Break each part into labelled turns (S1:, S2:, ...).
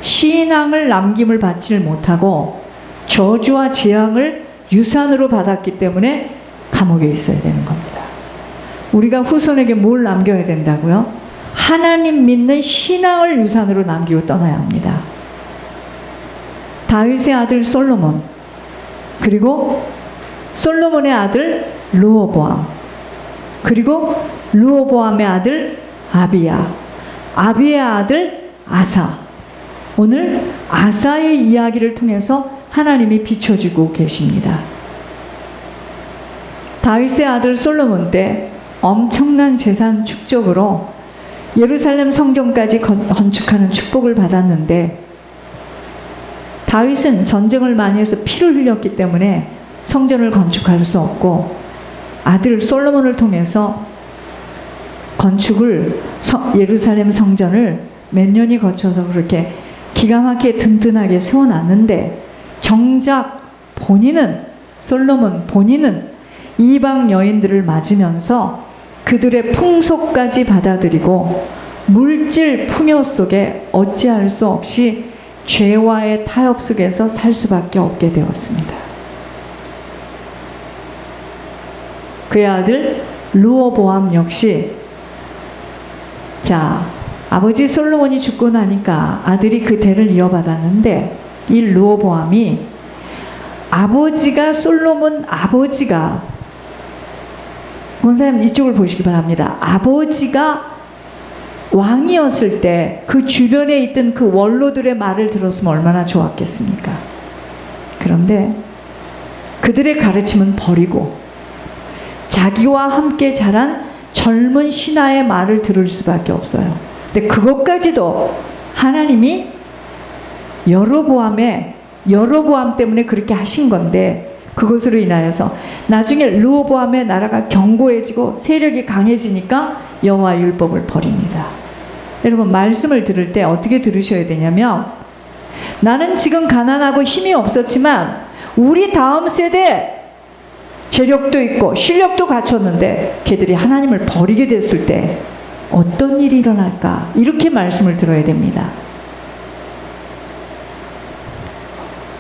S1: 신앙을 남김을 받지를 못하고 저주와 재앙을 유산으로 받았기 때문에 감옥에 있어야 되는 겁니다. 우리가 후손에게 뭘 남겨야 된다고요? 하나님 믿는 신앙을 유산으로 남기고 떠나야 합니다. 다윗의 아들 솔로몬, 그리고 솔로몬의 아들 르호보암, 그리고 르호보암의 아들 아비야, 아비의 아들 아사. 오늘 아사의 이야기를 통해서 하나님이 비춰주고 계십니다. 다윗의 아들 솔로몬 때 엄청난 재산 축적으로 예루살렘 성전까지 건축하는 축복을 받았는데, 다윗은 전쟁을 많이 해서 피를 흘렸기 때문에 성전을 건축할 수 없고 아들 솔로몬을 통해서 건축을 예루살렘 성전을 몇 년이 거쳐서 그렇게 기가 막히게 든든하게 세워놨는데, 정작 본인은, 솔로몬 본인은 이방 여인들을 맞으면서 그들의 풍속까지 받아들이고 물질 풍요 속에 어찌할 수 없이 죄와의 타협 속에서 살 수밖에 없게 되었습니다. 그의 아들 르호보암 역시, 자, 아버지 솔로몬이 죽고 나니까 아들이 그 대를 이어받았는데, 이 르호보암이 아버지가 솔로몬 아버지가, 권사님 이쪽을 보시기 바랍니다. 아버지가 왕이었을 때 그 주변에 있던 그 원로들의 말을 들었으면 얼마나 좋았겠습니까? 그런데 그들의 가르침은 버리고 자기와 함께 자란 젊은 신하의 말을 들을 수밖에 없어요. 근데 그것까지도 하나님이 여로보암 때문에 그렇게 하신 건데, 그것으로 인하여서 나중에 르호보암의 나라가 견고해지고 세력이 강해지니까 여호와 율법을 버립니다. 여러분, 말씀을 들을 때 어떻게 들으셔야 되냐면, 나는 지금 가난하고 힘이 없었지만 우리 다음 세대 재력도 있고 실력도 갖췄는데 걔들이 하나님을 버리게 됐을 때 어떤 일이 일어날까? 이렇게 말씀을 들어야 됩니다.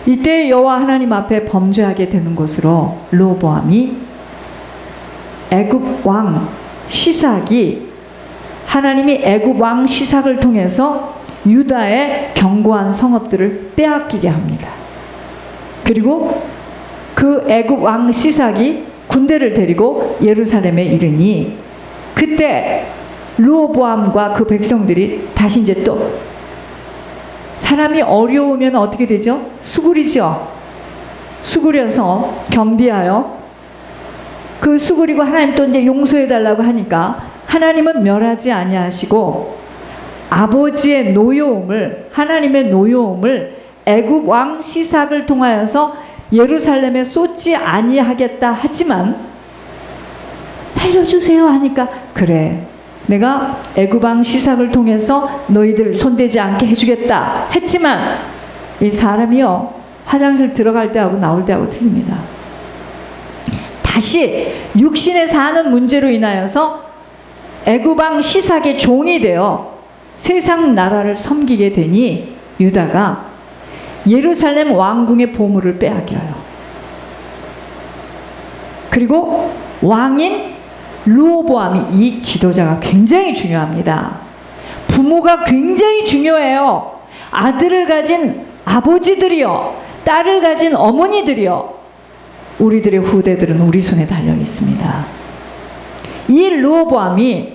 S1: 이때 여호와 하나님 앞에 범죄하게 되는 것으로 르호보암이 애굽 왕 시삭이, 하나님이 애굽 왕 시삭을 통해서 유다의 견고한 성읍들을 빼앗기게 합니다. 그리고 그 애굽 왕 시삭이 군대를 데리고 예루살렘에 이르니, 그때 르호보암과 그 백성들이 다시 이제 또, 사람이 어려우면 어떻게 되죠? 수구리죠. 수구려서 겸비하여 그 수구리고 하나님 또 이제 용서해 달라고 하니까 하나님은 멸하지 아니하시고 아버지의 노여움을, 하나님의 노여움을 애굽 왕 시삭을 통하여서 예루살렘에 쏟지 아니하겠다 하지만, 살려주세요 하니까 그래, 내가 애굽 왕 시삭을 통해서 너희들 손대지 않게 해주겠다 했지만, 이 사람이요 화장실 들어갈 때하고 나올 때하고 틀립니다. 다시 육신에 사는 문제로 인하여서 애굽 왕 시삭의 종이 되어 세상 나라를 섬기게 되니 유다가 예루살렘 왕궁의 보물을 빼앗겨요. 그리고 왕인 르호보암이, 이 지도자가 굉장히 중요합니다. 부모가 굉장히 중요해요. 아들을 가진 아버지들이요, 딸을 가진 어머니들이요, 우리들의 후대들은 우리 손에 달려 있습니다. 이 르호보암이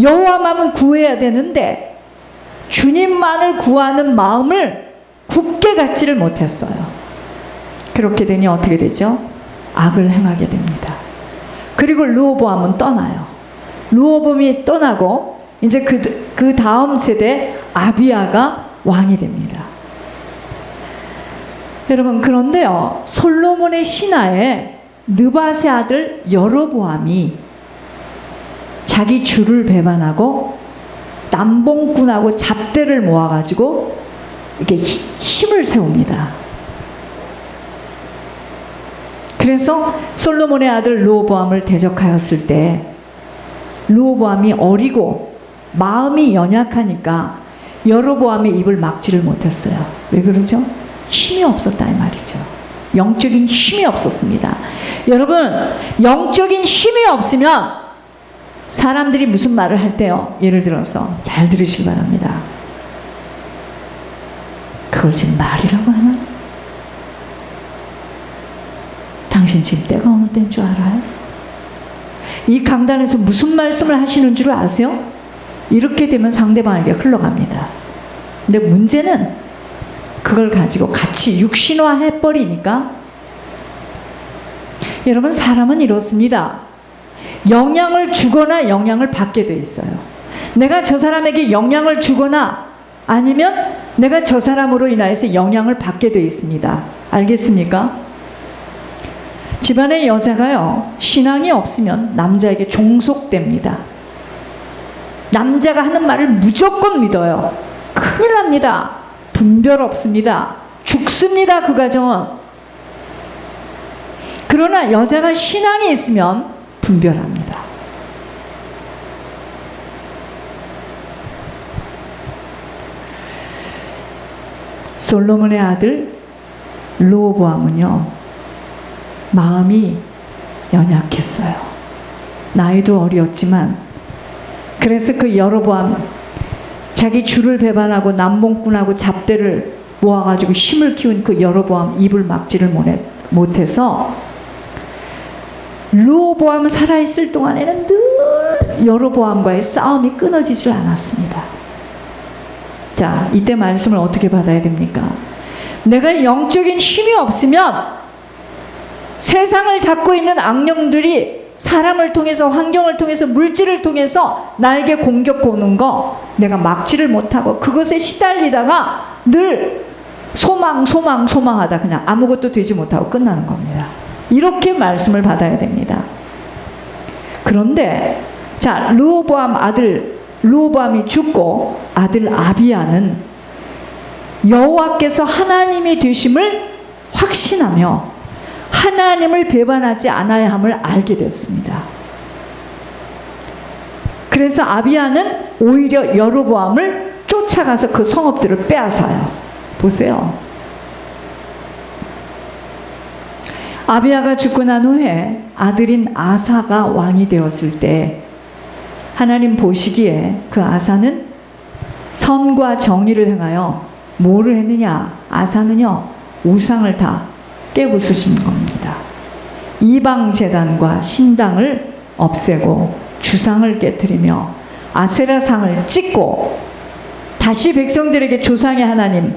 S1: 여호와만은 구해야 되는데 주님만을 구하는 마음을 굳게 갖지를 못했어요. 그렇게 되니 어떻게 되죠? 악을 행하게 됩니다. 그리고 르호보암은 떠나요. 르호보암이 떠나고 이제 그 다음 세대 아비야가 왕이 됩니다. 여러분, 그런데요, 솔로몬의 신하에 느밧의 아들 여로보암이 자기 주를 배반하고 남봉꾼하고 잡대를 모아가지고 이렇게 힘을 세웁니다. 그래서 솔로몬의 아들 르호보암을 대적하였을 때 르호보암이 어리고 마음이 연약하니까 여로보암의 입을 막지를 못했어요. 왜 그러죠? 힘이 없었다 이 말이죠. 영적인 힘이 없었습니다. 여러분, 영적인 힘이 없으면 사람들이 무슨 말을 할 때요, 예를 들어서 잘 들으시기 바랍니다. 그걸 지금 말이라고 하나? 당신 지금 때가 어느 때인 줄 알아요? 이 강단에서 무슨 말씀을 하시는 줄 아세요? 이렇게 되면 상대방에게 흘러갑니다. 근데 문제는 그걸 가지고 같이 육신화해버리니까, 여러분, 사람은 이렇습니다. 영향을 주거나 영향을 받게 돼 있어요. 내가 저 사람에게 영향을 주거나 아니면 내가 저 사람으로 인하여서 영향을 받게 돼 있습니다. 알겠습니까? 집안의 여자가요, 신앙이 없으면 남자에게 종속됩니다. 남자가 하는 말을 무조건 믿어요. 큰일 납니다. 분별 없습니다. 죽습니다, 그 가정은. 그러나 여자가 신앙이 있으면 분별합니다. 솔로몬의 아들 르호보암은요, 마음이 연약했어요. 나이도 어렸지만. 그래서 그 여로보암, 자기 주를 배반하고 남봉꾼하고 잡대를 모아가지고 힘을 키운 그 여로보암 입을 막지를 못해서 르호보암 살아있을 동안에는 늘 여로보암과의 싸움이 끊어지질 않았습니다. 자, 이때 말씀을 어떻게 받아야 됩니까? 내가 영적인 힘이 없으면 세상을 잡고 있는 악령들이 사람을 통해서, 환경을 통해서, 물질을 통해서 나에게 공격 오는 거 내가 막지를 못하고 그것에 시달리다가 늘 소망하다 그냥 아무것도 되지 못하고 끝나는 겁니다. 이렇게 말씀을 받아야 됩니다. 그런데 자, 르호보암이 죽고 아들 아비야는 여호와께서 하나님이 되심을 확신하며 하나님을 배반하지 않아야 함을 알게 됐습니다. 그래서 아비야는 오히려 여로보암을 쫓아가서 그 성읍들을 빼앗아요. 보세요. 아비야가 죽고 난 후에 아들인 아사가 왕이 되었을 때 하나님 보시기에 그 아사는 선과 정의를 행하여 뭐를 했느냐? 아사는요, 우상을 다 깨부수신 겁니다. 이방 제단과 신당을 없애고 주상을 깨트리며 아세라상을 찍고 다시 백성들에게 조상의 하나님,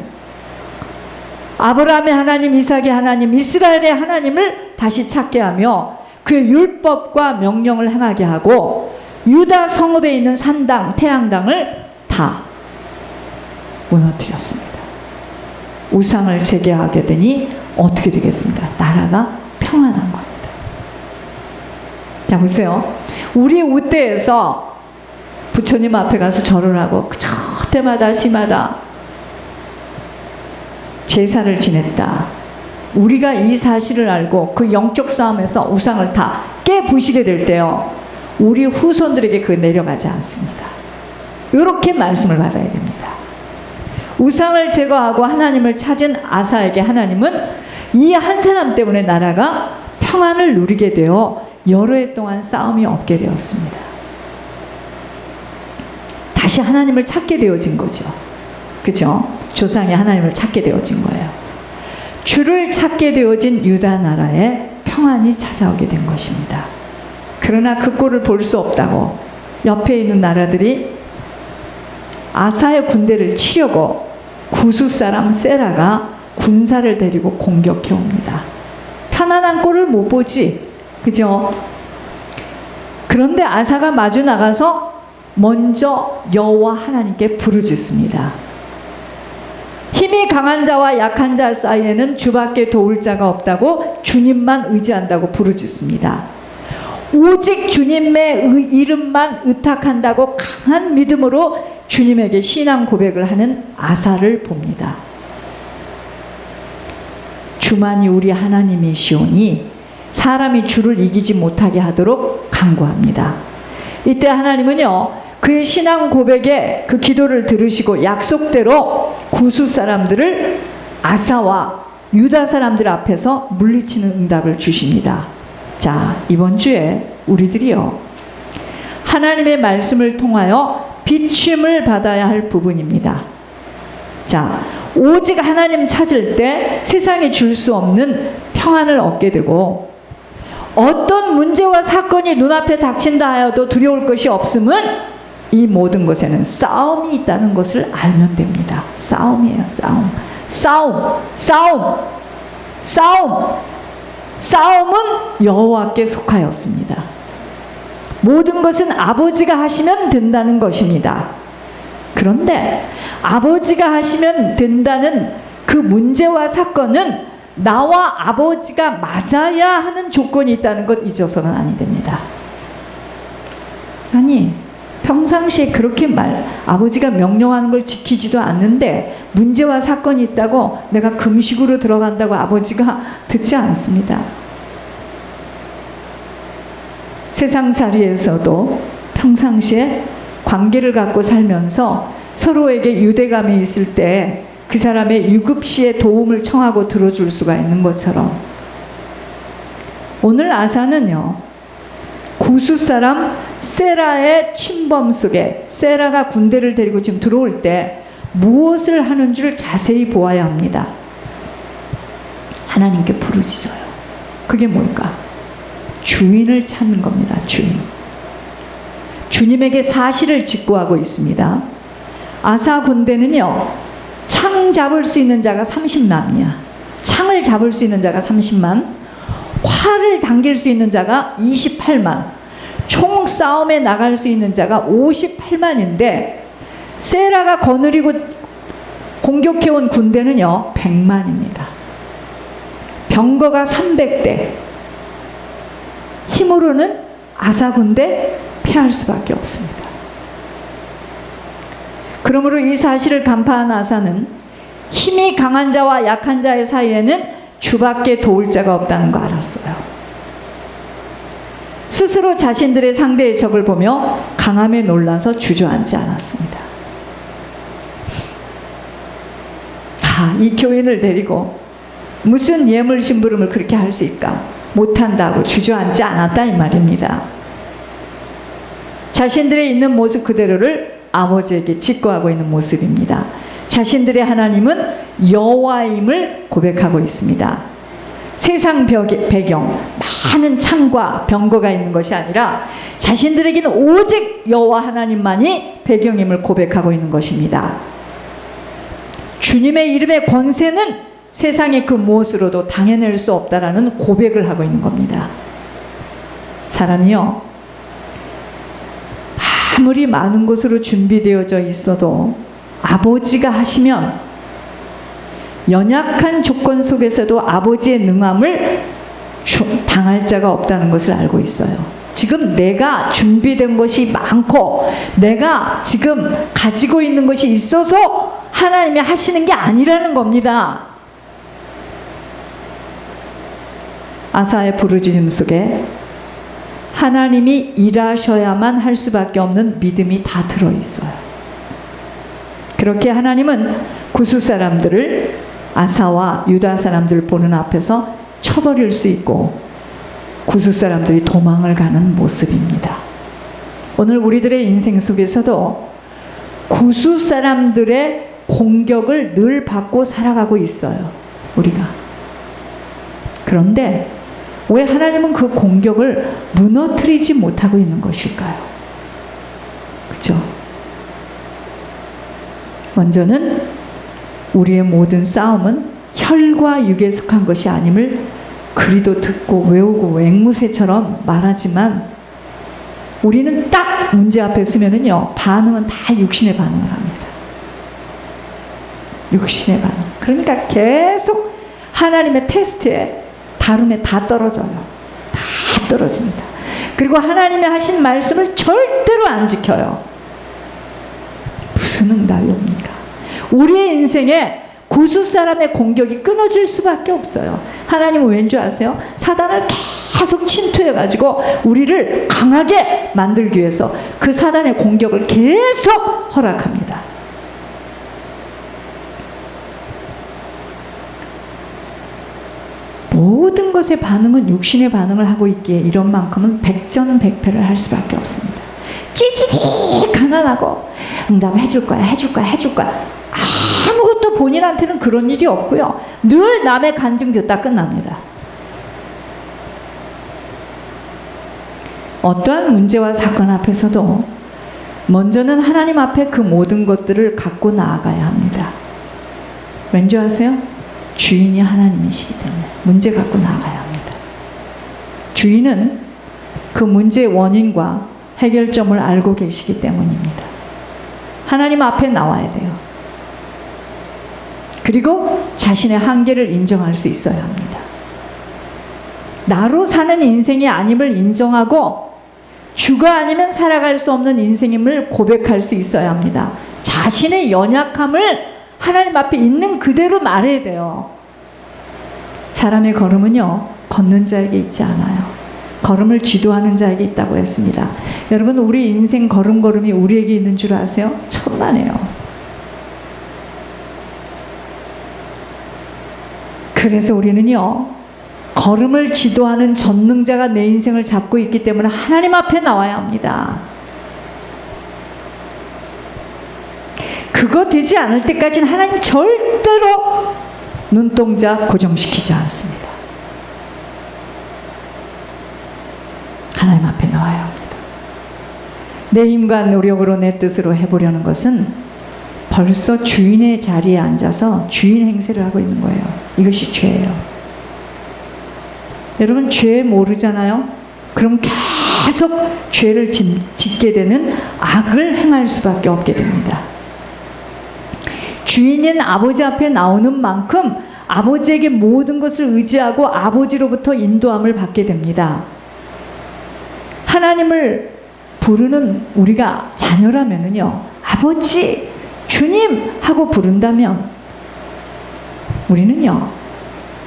S1: 아브라함의 하나님, 이삭의 하나님, 이스라엘의 하나님을 다시 찾게 하며 그의 율법과 명령을 행하게 하고 유다 성읍에 있는 산당, 태양당을 다 무너뜨렸습니다. 우상을 재개하게 되니 어떻게 되겠습니까? 나라가 평안한 겁니다. 자, 보세요. 우리 우대에서 부처님 앞에 가서 절을 하고 저 때마다 시마다 제사를 지냈다. 우리가 이 사실을 알고 그 영적 싸움에서 우상을 다 깨부시게 될 때요, 우리 후손들에게 그 내려가지 않습니다. 이렇게 말씀을 받아야 됩니다. 우상을 제거하고 하나님을 찾은 아사에게 하나님은 이 한 사람 때문에 나라가 평안을 누리게 되어 여러 해 동안 싸움이 없게 되었습니다. 다시 하나님을 찾게 되어진 거죠. 그죠? 조상이 하나님을 찾게 되어진 거예요. 주를 찾게 되어진 유다 나라에 평안이 찾아오게 된 것입니다. 그러나 그 꼴을 볼 수 없다고 옆에 있는 나라들이 아사의 군대를 치려고 구스 사람 세라가 군사를 데리고 공격해 옵니다. 편안한 꼴을 못 보지, 그죠? 그런데 아사가 마주 나가서 먼저 여호와 하나님께 부르짖습니다. 힘이 강한 자와 약한 자 사이에는 주밖에 도울 자가 없다고 주님만 의지한다고 부르짖습니다. 오직 주님의 이름만 의탁한다고 강한 믿음으로 주님에게 신앙 고백을 하는 아사를 봅니다. 주만이 우리 하나님이시오니 사람이 주를 이기지 못하게 하도록 간구합니다. 이때 하나님은요, 그의 신앙 고백에 그 기도를 들으시고 약속대로 구수 사람들을 아사와 유다 사람들 앞에서 물리치는 응답을 주십니다. 자, 이번 주에 우리들이요, 하나님의 말씀을 통하여 비춤을 받아야 할 부분입니다. 자, 오직 하나님 찾을 때 세상이 줄 수 없는 평안을 얻게 되고, 어떤 문제와 사건이 눈앞에 닥친다 하여도 두려울 것이 없음은 이 모든 것에는 싸움이 있다는 것을 알면 됩니다. 싸움이에요. 싸움. 싸움. 싸움. 싸움. 싸움은 여호와께 속하였습니다. 모든 것은 아버지가 하시면 된다는 것입니다. 그런데 아버지가 하시면 된다는 그 문제와 사건은 나와 아버지가 맞아야 하는 조건이 있다는 것 잊어서는 아니 됩니다. 아니, 평상시에 그렇게 아버지가 명령하는 걸 지키지도 않는데 문제와 사건이 있다고 내가 금식으로 들어간다고 아버지가 듣지 않습니다. 세상살이에서도 평상시에 관계를 갖고 살면서 서로에게 유대감이 있을 때 그 사람의 유급시에 도움을 청하고 들어줄 수가 있는 것처럼, 오늘 아사는요, 구수 사람 세라의 침범 속에, 세라가 군대를 데리고 지금 들어올 때 무엇을 하는 줄 자세히 보아야 합니다. 하나님께 부르짖어요. 그게 뭘까? 주인을 찾는 겁니다. 주인. 주님에게 사실을 직구하고 있습니다. 아사 군대는요, 창 잡을 수 있는 자가 30만이야. 창을 잡을 수 있는 자가 30만, 활을 당길 수 있는 자가 28만, 총 싸움에 나갈 수 있는 자가 58만인데 세라가 거느리고 공격해온 군대는요 100만입니다. 병거가 300대. 힘으로는 아사 군대 피할 수밖에 없습니다. 그러므로 이 사실을 간파한 아사는 힘이 강한 자와 약한 자의 사이에는 주밖에 도울 자가 없다는 거 알았어요. 스스로 자신들의 상대의 적을 보며 강함에 놀라서 주저앉지 않았습니다. 이 교인을 데리고 무슨 예물 심부름을 그렇게 할 수 있까? 못한다고 주저앉지 않았다 이 말입니다. 자신들의 있는 모습 그대로를 아버지에게 직구하고 있는 모습입니다. 자신들의 하나님은 여호와임을 고백하고 있습니다. 세상 배경, 많은 창과 병거가 있는 것이 아니라 자신들에게는 오직 여호와 하나님만이 배경임을 고백하고 있는 것입니다. 주님의 이름의 권세는 세상의 그 무엇으로도 당해낼 수 없다라는 고백을 하고 있는 겁니다. 사람이요, 아무리 많은 것으로 준비되어져 있어도 아버지가 하시면 연약한 조건 속에서도 아버지의 능함을 당할 자가 없다는 것을 알고 있어요. 지금 내가 준비된 것이 많고 내가 지금 가지고 있는 것이 있어서 하나님이 하시는 게 아니라는 겁니다. 아사의 부르짖음 속에 하나님이 일하셔야만 할 수밖에 없는 믿음이 다 들어있어요. 그렇게 하나님은 구수 사람들을, 아사와 유다 사람들을 보는 앞에서 쳐버릴 수 있고 구수 사람들이 도망을 가는 모습입니다. 오늘 우리들의 인생 속에서도 구수 사람들의 공격을 늘 받고 살아가고 있어요, 우리가. 그런데 왜 하나님은 그 공격을 무너뜨리지 못하고 있는 것일까요? 그렇죠? 먼저는 우리의 모든 싸움은 혈과 육에 속한 것이 아님을 그리도 듣고 외우고 앵무새처럼 말하지만 우리는 딱 문제 앞에 서면은요, 반응은 다 육신의 반응을 합니다. 육신의 반응. 그러니까 계속 하나님의 테스트에, 다름에 다 떨어져요. 다 떨어집니다. 그리고 하나님이 하신 말씀을 절대로 안 지켜요. 무슨 응답이 옵니까? 우리의 인생에 구수 사람의 공격이 끊어질 수밖에 없어요. 하나님은 왠 줄 아세요? 사단을 계속 침투해가지고 우리를 강하게 만들기 위해서 그 사단의 공격을 계속 허락합니다. 모든 것의 반응은 육신의 반응을 하고 있기에 이런 만큼은 백전백패를 할 수밖에 없습니다. 찌질이 가난하고 응답해 줄 거야, 해줄 거야, 해줄 거야. 아무것도 본인한테는 그런 일이 없고요. 늘 남의 간증 듣다 끝납니다. 어떠한 문제와 사건 앞에서도 먼저는 하나님 앞에 그 모든 것들을 갖고 나아가야 합니다. 왠지 아세요? 주인이 하나님이시기 때문에 문제 갖고 나아가야 합니다. 주인은 그 문제의 원인과 해결점을 알고 계시기 때문입니다. 하나님 앞에 나와야 돼요. 그리고 자신의 한계를 인정할 수 있어야 합니다. 나로 사는 인생이 아님을 인정하고 주가 아니면 살아갈 수 없는 인생임을 고백할 수 있어야 합니다. 자신의 연약함을 하나님 앞에 있는 그대로 말해야 돼요. 사람의 걸음은요, 걷는 자에게 있지 않아요. 걸음을 지도하는 자에게 있다고 했습니다. 여러분, 우리 인생 걸음걸음이 우리에게 있는 줄 아세요? 천만에요. 그래서 우리는요, 걸음을 지도하는 전능자가 내 인생을 잡고 있기 때문에 하나님 앞에 나와야 합니다. 그거 되지 않을 때까지는 하나님 절대로 눈동자 고정시키지 않습니다. 하나님 앞에 나와야 합니다. 내 힘과 노력으로 내 뜻으로 해보려는 것은 벌써 주인의 자리에 앉아서 주인 행세를 하고 있는 거예요. 이것이 죄예요. 여러분, 죄 모르잖아요? 그럼 계속 죄를 짓게 되는 악을 행할 수밖에 없게 됩니다. 주인인 아버지 앞에 나오는 만큼 아버지에게 모든 것을 의지하고 아버지로부터 인도함을 받게 됩니다. 하나님을 부르는 우리가 자녀라면은요, 아버지, 주님 하고 부른다면 우리는요,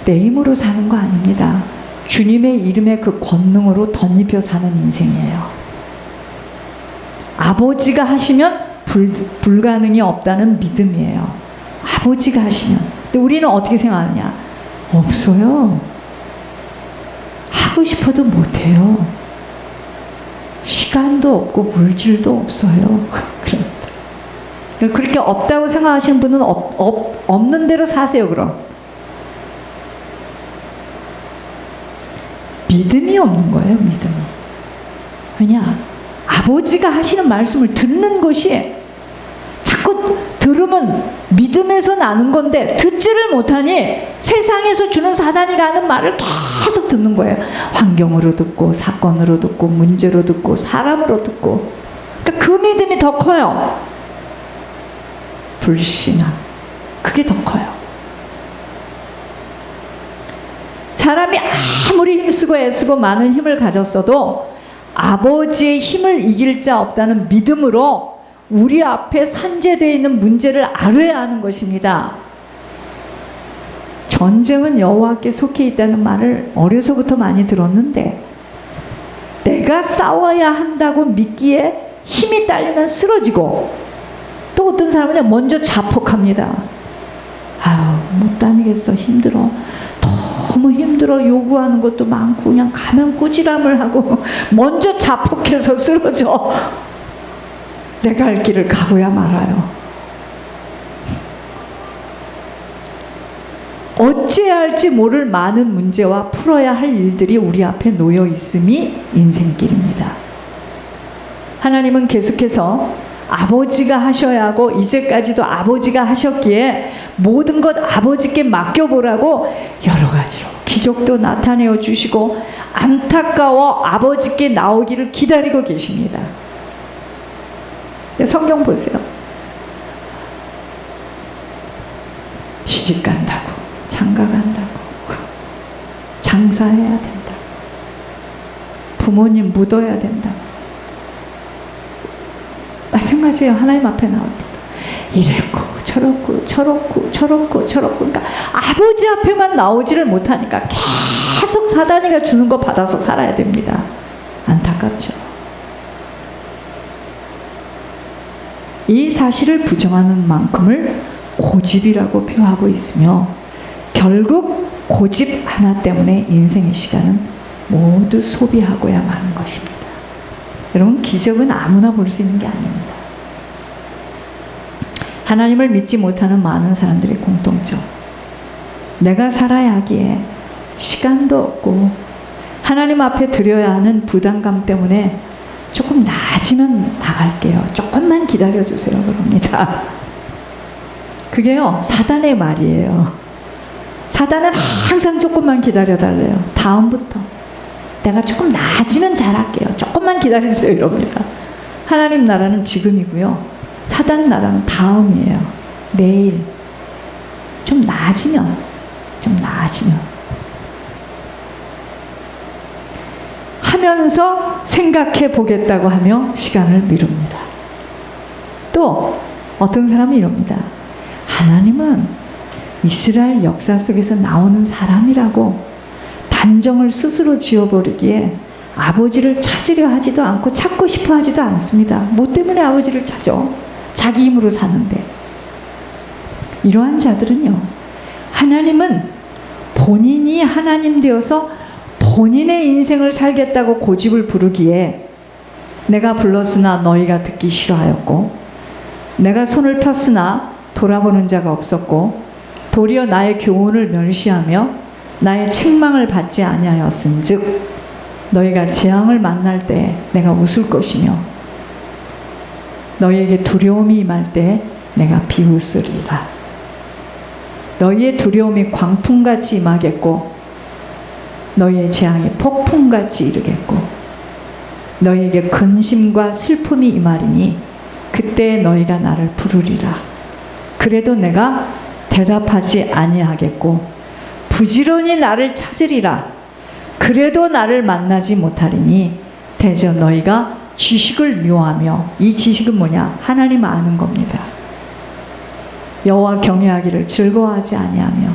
S1: 내 힘으로 사는 거 아닙니다. 주님의 이름의 그 권능으로 덧입혀 사는 인생이에요. 아버지가 하시면 불가능이 없다는 믿음이에요. 아버지가 하시면. 근데 우리는 어떻게 생각하느냐? 없어요. 하고 못해요. 시간도 없고 물질도 없어요. 그렇게 없다고 생각하시는 분은 없는 대로 사세요. 그럼 믿음이 없는 거예요. 믿음이. 왜냐? 아버지가 하시는 말씀을 듣는 것이, 자꾸 들으면 믿음에서 나는 건데 듣지를 못하니 세상에서 주는 사단이 가는 말을 계속 듣는 거예요. 환경으로 듣고, 사건으로 듣고, 문제로 듣고, 사람으로 듣고. 그러니까 그 믿음이 더 커요. 불신앙, 그게 더 커요. 사람이 아무리 힘쓰고 애쓰고 많은 힘을 가졌어도 아버지의 힘을 이길 자 없다는 믿음으로 우리 앞에 산재되어 있는 문제를 알아야 하는 것입니다. 전쟁은 여호와께 속해 있다는 말을 어려서부터 많이 들었는데, 내가 싸워야 한다고 믿기에 힘이 딸리면 쓰러지고, 또 어떤 사람은 먼저 자폭합니다. 아유, 못 다니겠어, 힘들어, 너무 힘들어, 요구하는 것도 많고 그냥 가면 꾸지람을 하고 먼저 자폭해서 쓰러져. 내가 할 길을 가고야 말아요. 어찌해야 할지 모를 많은 문제와 풀어야 할 일들이 우리 앞에 놓여 있음이 인생길입니다. 하나님은 계속해서 아버지가 하셔야 하고 이제까지도 아버지가 하셨기에 모든 것 아버지께 맡겨보라고 여러 가지로 기적도 나타내어 주시고 안타까워 아버지께 나오기를 기다리고 계십니다. 성경 보세요. 시집 간다고, 장가 간다고, 장사해야 된다, 부모님 묻어야 된다. 마찬가지예요. 하나님 앞에 나올 때 이랬고 저랬고 저랬고 저랬고 저랬고, 그러니까 아버지 앞에만 나오지를 못하니까 계속 사단이가 주는 거 받아서 살아야 됩니다. 안타깝죠. 이 사실을 부정하는 만큼을 고집이라고 표하고 있으며, 결국 고집 하나 때문에 인생의 시간은 모두 소비하고야 마는 것입니다. 여러분, 기적은 아무나 볼 수 있는 게 아닙니다. 하나님을 믿지 못하는 많은 사람들의 공통점, 내가 살아야 하기에 시간도 없고 하나님 앞에 드려야 하는 부담감 때문에 조금 나아지면 나갈게요, 조금만 기다려주세요, 그럽니다. 그게요, 사단의 말이에요. 사단은 항상 조금만 기다려달래요. 다음부터 내가 조금 나아지면 잘할게요, 조금만 기다려주세요, 이럽니다. 하나님 나라는 지금이고요, 사단 나라는 다음이에요. 내일 좀 나아지면 하면서 생각해 보겠다고 하며 시간을 미룹니다. 또 어떤 사람은 이럽니다. 하나님은 이스라엘 역사 속에서 나오는 사람이라고 단정을 스스로 지어버리기에 아버지를 찾으려 하지도 않고 찾고 싶어 하지도 않습니다. 뭐 때문에 아버지를 찾아? 자기 힘으로 사는데. 이러한 자들은요, 하나님은 본인이 하나님 되어서 본인의 인생을 살겠다고 고집을 부르기에 내가 불렀으나 너희가 듣기 싫어하였고, 내가 손을 폈으나 돌아보는 자가 없었고, 도리어 나의 교훈을 멸시하며 나의 책망을 받지 아니하였은즉 너희가 재앙을 만날 때 내가 웃을 것이며 너희에게 두려움이 임할 때 내가 비웃으리라. 너희의 두려움이 광풍같이 임하겠고 너희의 재앙이 폭풍같이 이르겠고 너희에게 근심과 슬픔이 임하리니 그때 너희가 나를 부르리라. 그래도 내가 대답하지 아니하겠고 부지런히 나를 찾으리라. 그래도 나를 만나지 못하리니 대저 너희가 지식을 묘하며, 이 지식은 뭐냐? 하나님 아는 겁니다. 여호와 경외하기를 즐거워하지 아니하며